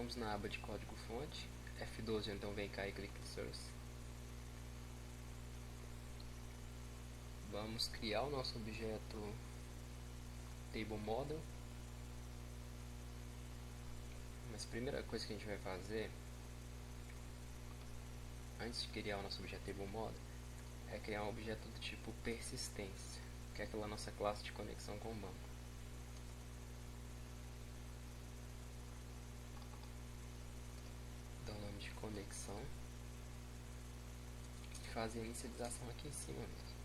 Vamos na aba de código-fonte, F12, então vem cá e clique em Source. Vamos criar o nosso objeto TableModel. Mas a primeira coisa que a gente vai fazer, antes de criar o nosso objeto TableModel, é criar um objeto do tipo persistência, que é aquela nossa classe de conexão com o banco. Dá o nome de conexão e faz a inicialização aqui em cima mesmo.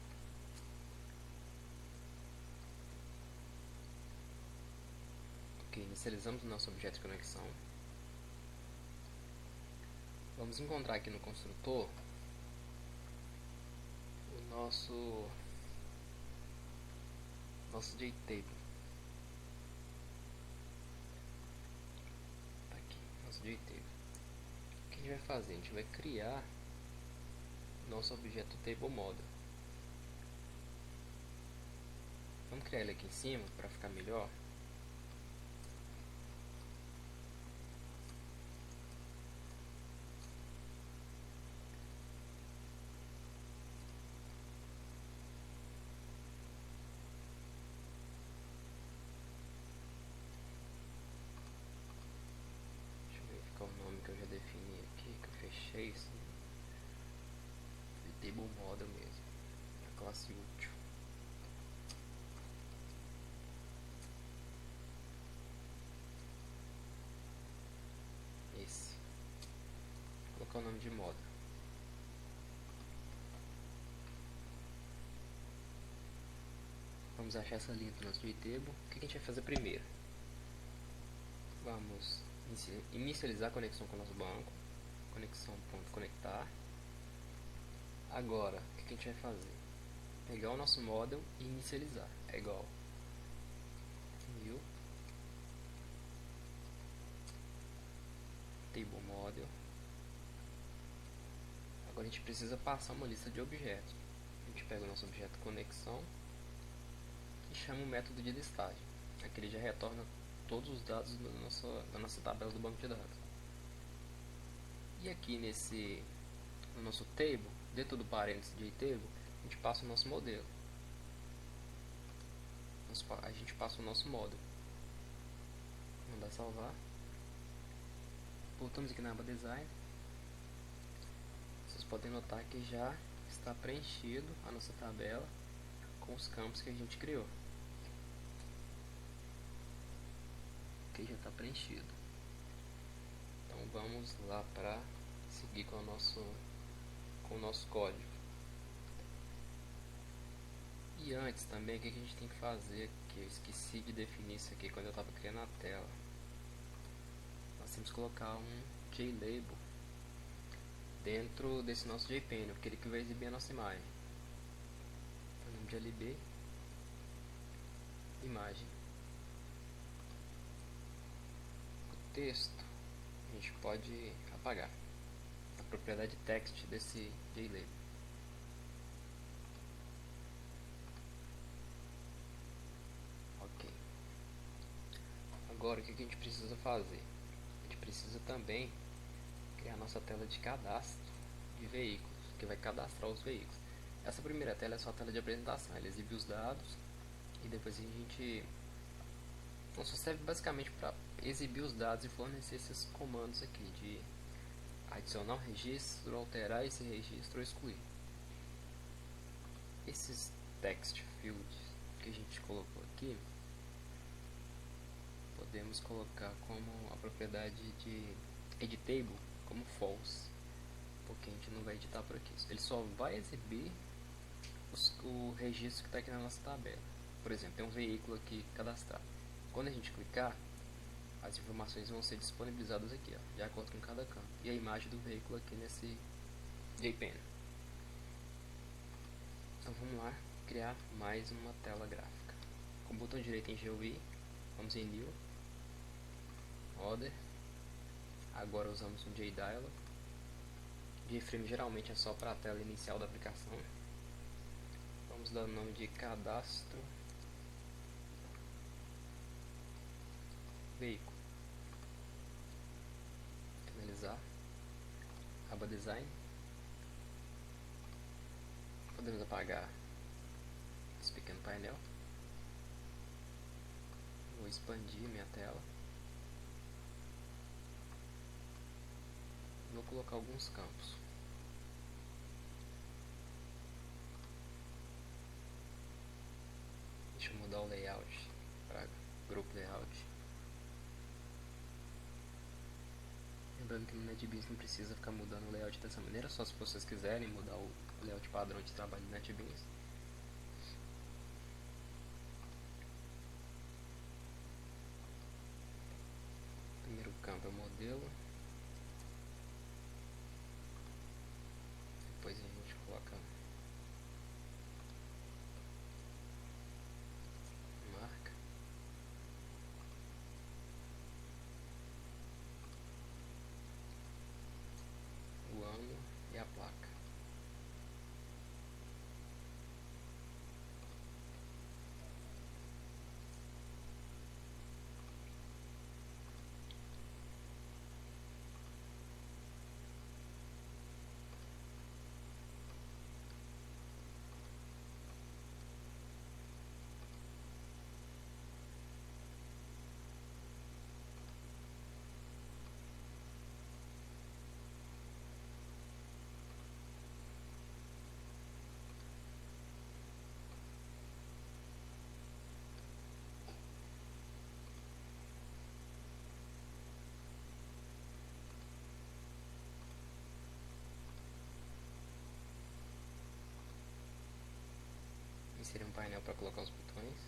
Ok, inicializamos o nosso objeto de conexão. Vamos encontrar aqui no construtor o nosso JTable. Tá aqui, nosso JTable. O que a gente vai fazer? A gente vai criar nosso objeto TableModel. Vamos criar ele aqui em cima para ficar melhor. Deixa eu verificar o nome que eu já defini aqui, que eu fechei isso. De TableModel mesmo, a classe útil. Esse. Vou colocar o nome de model. Vamos achar essa linha do nosso JTable. O que a gente vai fazer primeiro? Vamos inicializar a conexão com o nosso banco. Conexão.conectar. Agora, o que a gente vai fazer? Pegar o nosso model e inicializar. É igual new table model. Agora a gente precisa passar uma lista de objetos. A gente pega o nosso objeto conexão e chama o método de listagem. Aqui ele já retorna todos os dados da nossa tabela do banco de dados. E aqui no nosso table, dentro do parênteses de table, a gente passa o nosso modelo. A gente passa o nosso model. Vamos mandar salvar. Voltamos aqui na aba design. Vocês podem notar que já está preenchido a nossa tabela com os campos que a gente criou. Aqui já está preenchido. Então vamos lá para seguir com o nosso código. E antes também, o que a gente tem que fazer, que eu esqueci de definir isso aqui quando eu estava criando a tela. Nós temos que colocar um JLabel dentro desse nosso JPanel, aquele que vai exibir a nossa imagem. Então, nome de LB, imagem. O texto a gente pode apagar. A propriedade text desse JLabel. Ok. Agora o que a gente precisa fazer? A gente precisa também criar a nossa tela de cadastro de veículos, que vai cadastrar os veículos. Essa primeira tela é só a tela de apresentação, ela exibe os dados e depois a gente só serve basicamente para exibir os dados e fornecer esses comandos aqui de adicionar um registro, alterar esse registro ou excluir. Esses text fields que a gente colocou aqui, podemos colocar como a propriedade de editable como false, porque a gente não vai editar por aqui. Ele só vai exibir o registro que está aqui na nossa tabela. Por exemplo, tem um veículo aqui cadastrado. Quando a gente clicar, as informações vão ser disponibilizadas aqui, ó, de acordo com cada campo. E a imagem do veículo aqui nesse JPanel. Então vamos lá criar mais uma tela gráfica. Com o botão direito em GUI, vamos em New, Order. Agora usamos um JDialog. JFrame geralmente é só para a tela inicial da aplicação. Vamos dar o nome de cadastro veículo. para design. Podemos apagar esse pequeno painel. Vou expandir minha tela. Vou colocar alguns campos. Deixa eu mudar o layout para Group Layout. Lembrando que no NetBeans não precisa ficar mudando o layout dessa maneira, só se vocês quiserem mudar o layout padrão de trabalho do NetBeans. Primeiro campo é o modelo. Depois a gente coloca marca. O ano e a placa. Inserir um painel para colocar os botões.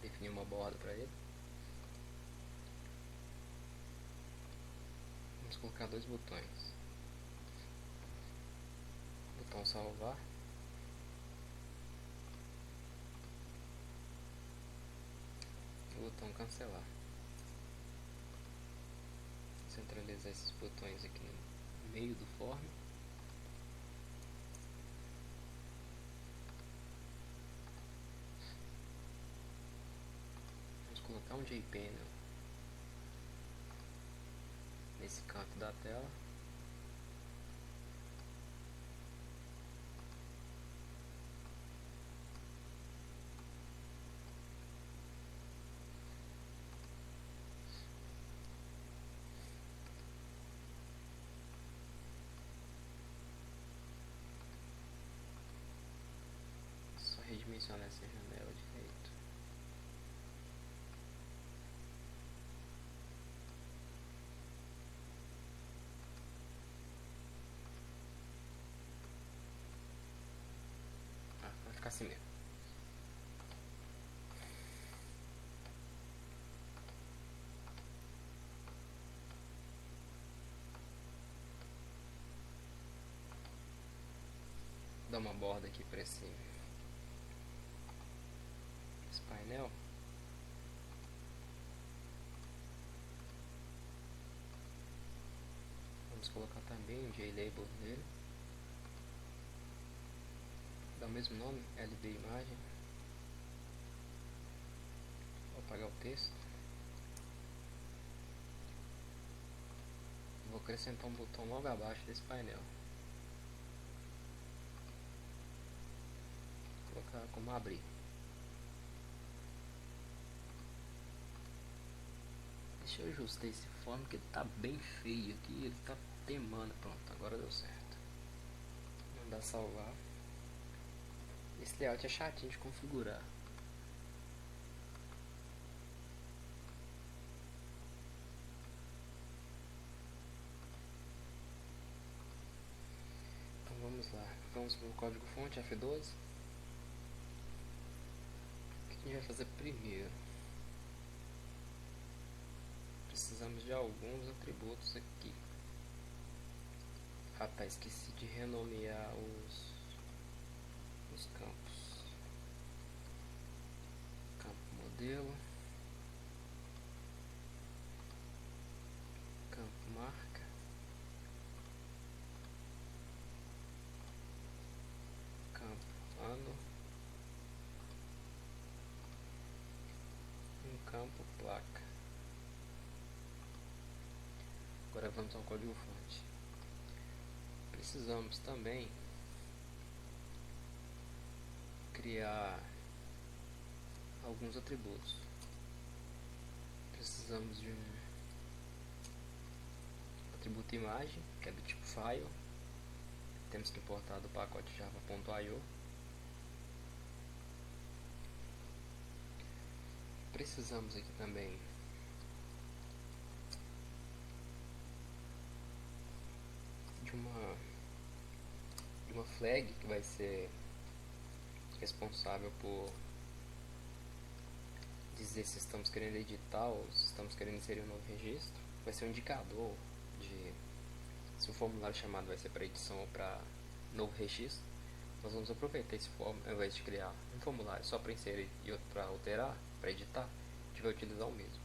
Definir uma borda para ele. Vamos colocar dois botões. Botão salvar. E o botão cancelar. Centralizar esses botões aqui no meio do form. Vamos colocar um JPanel nesse canto da tela. Só redimensionar essa janela de feito. Vai ficar assim mesmo. Vou dar uma borda aqui para esse painel. Vamos colocar também um JLabel nele. Dá o mesmo nome, LB imagem. Vou apagar o texto. Vou acrescentar um botão logo abaixo desse painel. Vou colocar como abrir. Deixa eu ajustar esse form que ele tá bem feio aqui, ele tá temando. Pronto, agora deu certo. Mandar salvar. Esse layout é chatinho de configurar. Então vamos lá. Vamos para o código fonte F12. O que a gente vai fazer primeiro? Precisamos de alguns atributos aqui. Ah tá, esqueci de renomear os campos. Campo modelo, campo marca, campo ano voltamos ao código fonte. Precisamos também criar alguns atributos. Precisamos de um atributo imagem, que é do tipo file. Temos que importar do pacote java.io. Precisamos aqui também de uma flag que vai ser responsável por dizer se estamos querendo editar ou se estamos querendo inserir um novo registro. Vai ser um indicador de se o formulário chamado vai ser para edição ou para novo registro. Nós vamos aproveitar esse formulário, ao invés de criar um formulário só para inserir e outro para alterar, para editar, a gente vai utilizar o mesmo.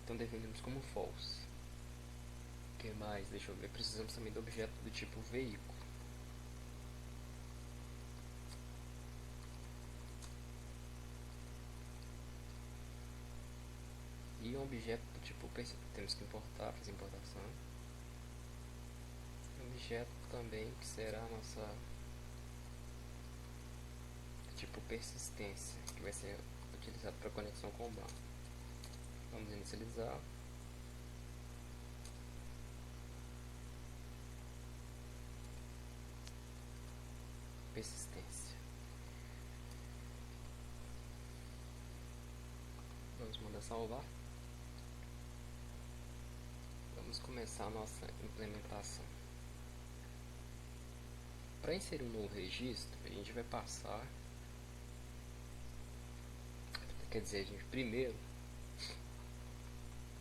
Então definimos como false. O que mais? Deixa eu ver. Precisamos também do objeto do tipo veículo. E um objeto do tipo temos que importar, fazer importação. Um objeto também que será a nossa tipo persistência, que vai ser utilizado para conexão com o banco. Vamos inicializar. Persistência. Vamos mandar salvar. Vamos começar a nossa implementação. Para inserir um novo registro, a gente vai passar, quer dizer, a gente primeiro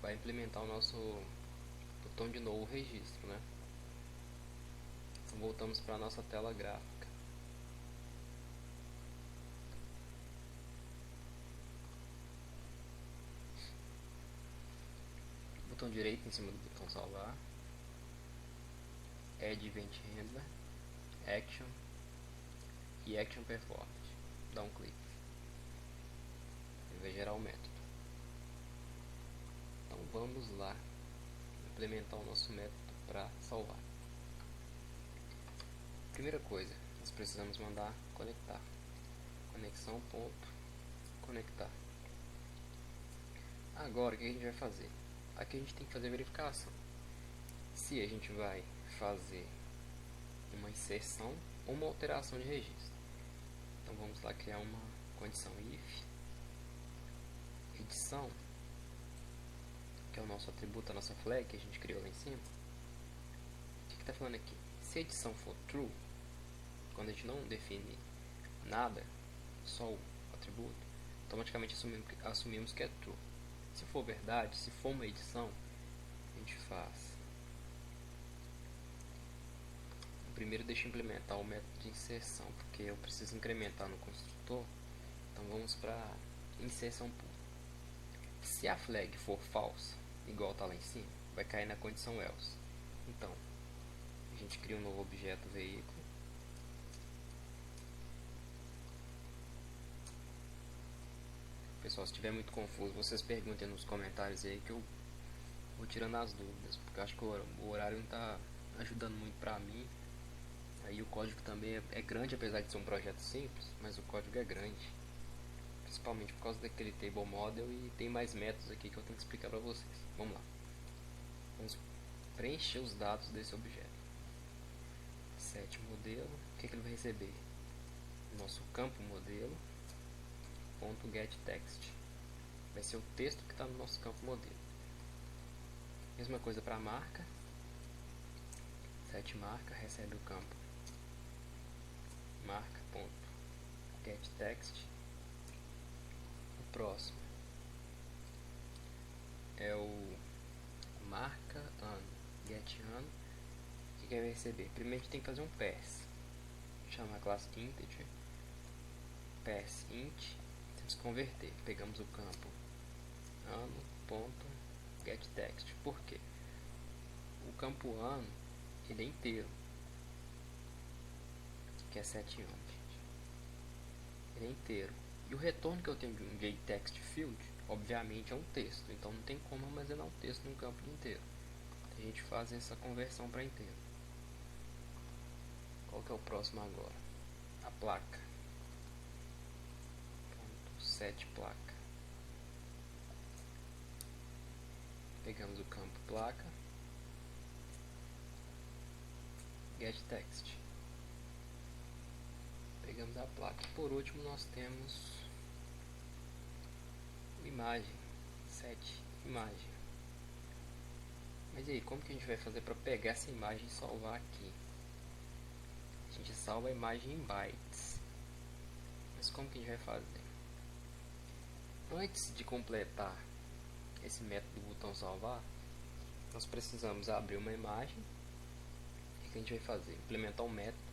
vai implementar o nosso botão de novo registro, né? Então voltamos para a nossa tela gráfica. Botão direito em cima do botão salvar, Add Event Handler, Action e Action Performance. Dá um clique. Ele vai gerar o método. Então vamos lá implementar o nosso método para salvar. Primeira coisa, nós precisamos mandar conectar. Conexão.conectar. Agora o que a gente vai fazer? Aqui a gente tem que fazer a verificação. Se a gente vai fazer uma inserção ou uma alteração de registro. Então vamos lá criar uma condição if edição, que é o nosso atributo, a nossa flag que a gente criou lá em cima. O que está falando aqui? Se a edição for true, quando a gente não define nada, só o atributo, automaticamente assumimos que é true. Se for verdade, se for uma edição, a gente faz. Primeiro deixa eu implementar o método de inserção, porque eu preciso incrementar no construtor. Então vamos para inserção pura. Se a flag for false, igual está lá em cima, vai cair na condição else. Então, a gente cria um novo objeto veículo. Pessoal, se estiver muito confuso, vocês perguntem nos comentários aí que eu vou tirando as dúvidas, porque eu acho que o horário não está ajudando muito para mim. Aí o código também é grande, apesar de ser um projeto simples, mas o código é grande. Principalmente por causa daquele table model, e tem mais métodos aqui que eu tenho que explicar para vocês. Vamos lá. Vamos preencher os dados desse objeto. Set modelo. O que ele vai receber? Nosso campo modelo. .getText. Vai ser o texto que está no nosso campo modelo. Mesma coisa para a marca. Set marca recebe o campo marca.getText. O próximo é o marca ano, get ano. O que vai receber? Primeiro a gente tem que fazer um pass. Chama a classe integer. Pass int. Temos que converter. Pegamos o campo ano.getText. Por quê? O campo ano ele é inteiro, que é 7 anos, gente. Ele é inteiro. E o retorno que eu tenho de um getText field, obviamente, é um texto. Então não tem como armazenar um texto num campo inteiro. a gente faz essa conversão para inteiro. Qual que é o próximo agora? A placa. Ponto set placa. Pegamos o campo placa. Get text. Pegamos a placa. Por último nós temos imagem. Set imagem. Mas e aí, como que a gente vai fazer para pegar essa imagem e salvar aqui? A gente salva a imagem em bytes. Mas como que a gente vai fazer? Antes de completar esse método do botão salvar, nós precisamos abrir uma imagem. O que a gente vai fazer? Implementar um método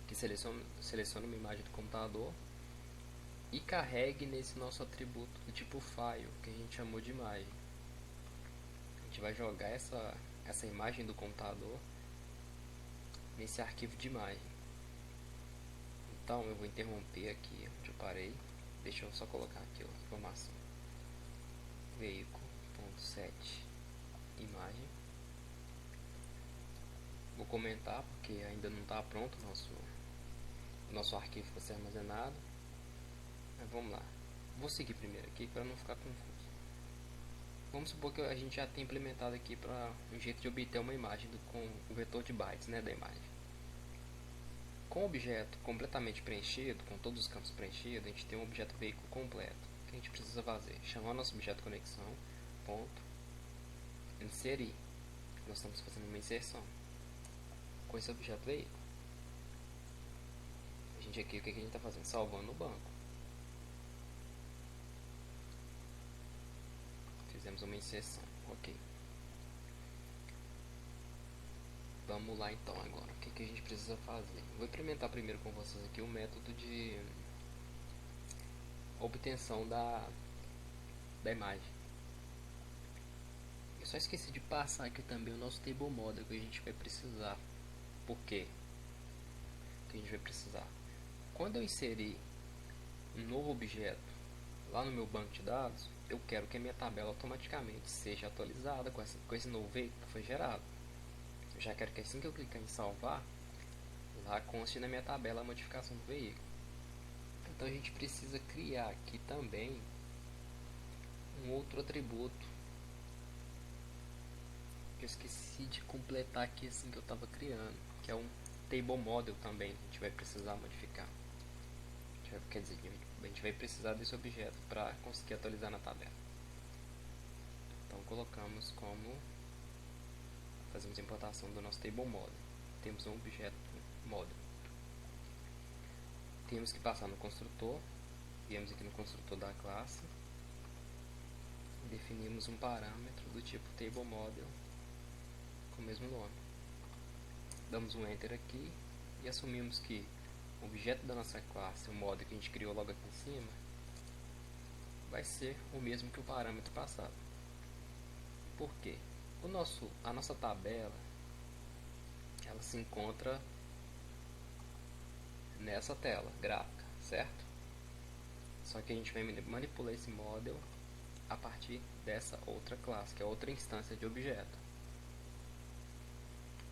que seleciona uma imagem do computador e carregue nesse nosso atributo do tipo file, que a gente chamou de imagem. A gente vai jogar essa imagem do computador nesse arquivo de imagem. Então eu vou interromper aqui onde eu parei. Deixa eu só colocar aqui a informação. Veículo.set imagem. Vou comentar porque ainda não está pronto o nosso arquivo para ser armazenado. Mas vamos lá. Vou seguir primeiro aqui para não ficar confuso. Vamos supor que a gente já tem implementado aqui para um jeito de obter uma imagem com o vetor de bytes, né, da imagem. Com o objeto completamente preenchido, com todos os campos preenchidos, a gente tem um objeto veículo completo. O que a gente precisa fazer? Chamar nosso objeto conexão, ponto, inserir. Nós estamos fazendo uma inserção com esse objeto veículo. A gente aqui, o que a gente está fazendo? Salvando no banco. Fizemos uma inserção, ok. Vamos lá então agora, o que a gente precisa fazer? Vou implementar primeiro com vocês aqui o método de obtenção da imagem. Eu só esqueci de passar aqui também o nosso table model que a gente vai precisar. Por quê? Que a gente vai precisar. Quando eu inserir um novo objeto lá no meu banco de dados, eu quero que a minha tabela automaticamente seja atualizada com esse novo veículo que foi gerado. Eu já quero que assim que eu clicar em salvar, lá conste na minha tabela a modificação do veículo. Então a gente precisa criar aqui também um outro atributo que eu esqueci de completar aqui assim que eu estava criando, que é um table model também, a gente vai precisar modificar. Quer dizer, a gente vai precisar desse objeto para conseguir atualizar na tabela. Então colocamos como fazemos a importação do nosso table model. Temos um objeto model. Temos que passar no construtor. Viemos aqui no construtor da classe. Definimos um parâmetro do tipo table model com o mesmo nome. Damos um enter aqui e assumimos que o objeto da nossa classe, o model que a gente criou logo aqui em cima, vai ser o mesmo que o parâmetro passado. Por quê? A nossa tabela, ela se encontra nessa tela gráfica, certo? Só que a gente vai manipular esse model a partir dessa outra classe, que é outra instância de objeto.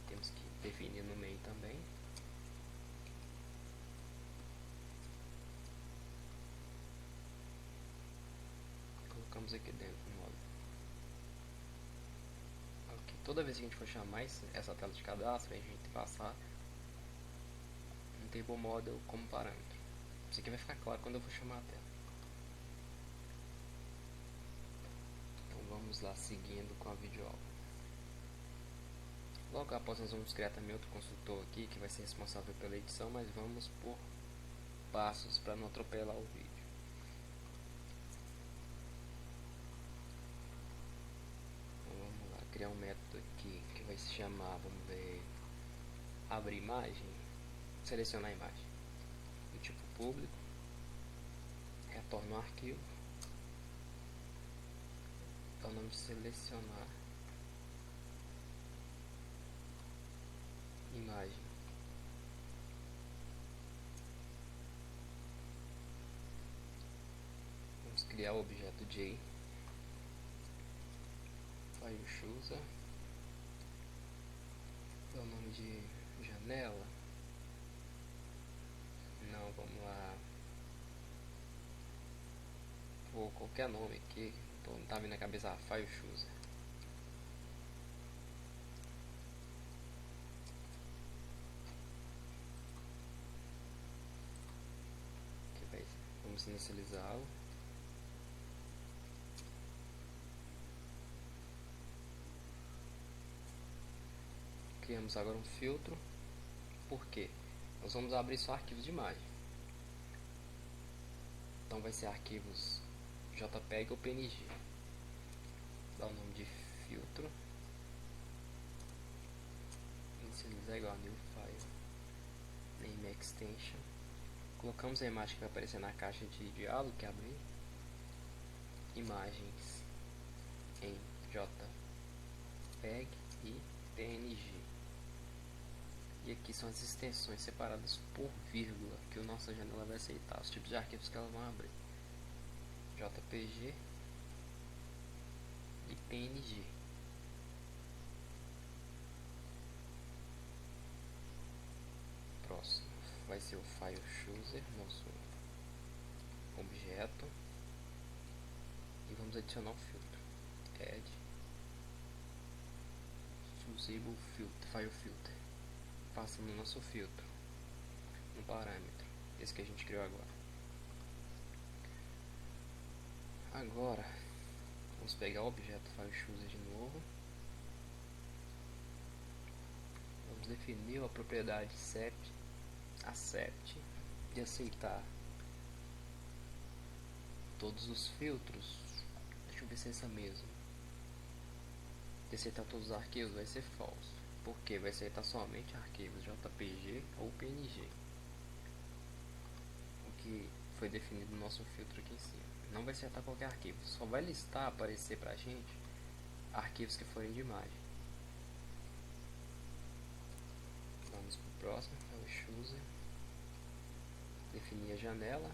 Temos que definir no meio também. Colocamos aqui dentro do model. Okay. Toda vez que a gente for chamar essa tela de cadastro, a gente tem que passar um table model como parâmetro. Isso aqui vai ficar claro quando eu for chamar a tela. Então vamos lá, seguindo com a videoaula. Logo após nós vamos criar também outro construtor aqui que vai ser responsável pela edição, mas vamos por passos para não atropelar o vídeo. Então vamos lá, criar um método aqui que vai se chamar, vamos ver, abrir imagem, selecionar a imagem do tipo público, retorna o arquivo, então vamos selecionar imagem. Vamos criar o objeto J, file chooser, Dar o nome de janela. Não, vamos lá. Vou qualquer nome aqui. Não tá vindo na cabeça. File Chooser. Vamos inicializá-lo. Criamos agora um filtro. Por quê? Nós vamos abrir só arquivos de imagem. Então vai ser arquivos JPEG ou PNG. Dá o nome de filtro. Inicializar igual a new file. Name extension. Colocamos a imagem que vai aparecer na caixa de diálogo que abrir. Imagens em JPEG e PNG. E aqui são as extensões separadas por vírgula que a nossa janela vai aceitar, os tipos de arquivos que elas vão abrir: JPG e PNG. Próximo vai ser o File Chooser, nosso objeto, e vamos adicionar um filtro: Add Choosable Filter, File Filter. Passando o nosso filtro no parâmetro, esse que a gente criou agora. Agora vamos pegar o objeto File Chooser de novo. Vamos definir a propriedade accept de aceitar todos os filtros. Deixa eu ver se é essa mesmo. De aceitar todos os arquivos vai ser false, porque vai aceitar somente arquivos JPG ou PNG, o que foi definido no nosso filtro aqui em cima. Não vai aceitar qualquer arquivo, só vai listar, aparecer pra gente arquivos que forem de imagem. Vamos para o próximo, é o Chooser. Definir a janela,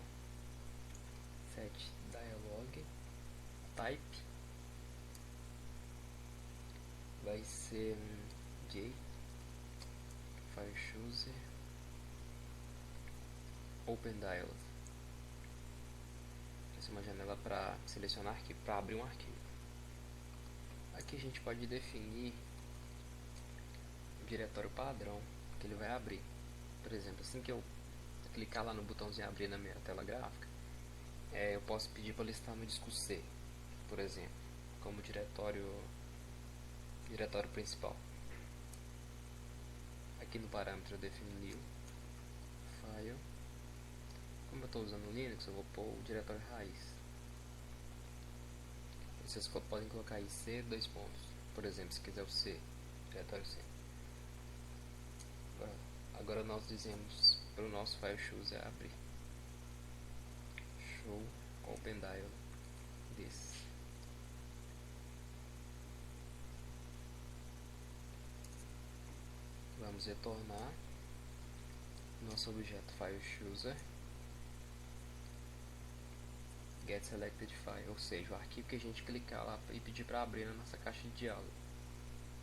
set dialog, type vai ser J, File Chooser, Open Dialog. Vai ser uma janela para selecionar arquivo, para abrir um arquivo. Aqui a gente pode definir o diretório padrão que ele vai abrir. Por exemplo, assim que eu clicar lá no botãozinho abrir na minha tela gráfica, eu posso pedir para listar no disco C, por exemplo, como diretório principal. Aqui no parâmetro eu defino new file. Como eu estou usando o Linux, eu vou pôr o diretório raiz. Vocês podem colocar aí C, dois pontos. Por exemplo, se quiser o C, diretório C. Agora nós dizemos para o nosso File Chooser abrir. Show Open Dialog this. Vamos retornar nosso objeto File Chooser Get Selected File, ou seja, o arquivo que a gente clicar lá e pedir para abrir na nossa caixa de diálogo.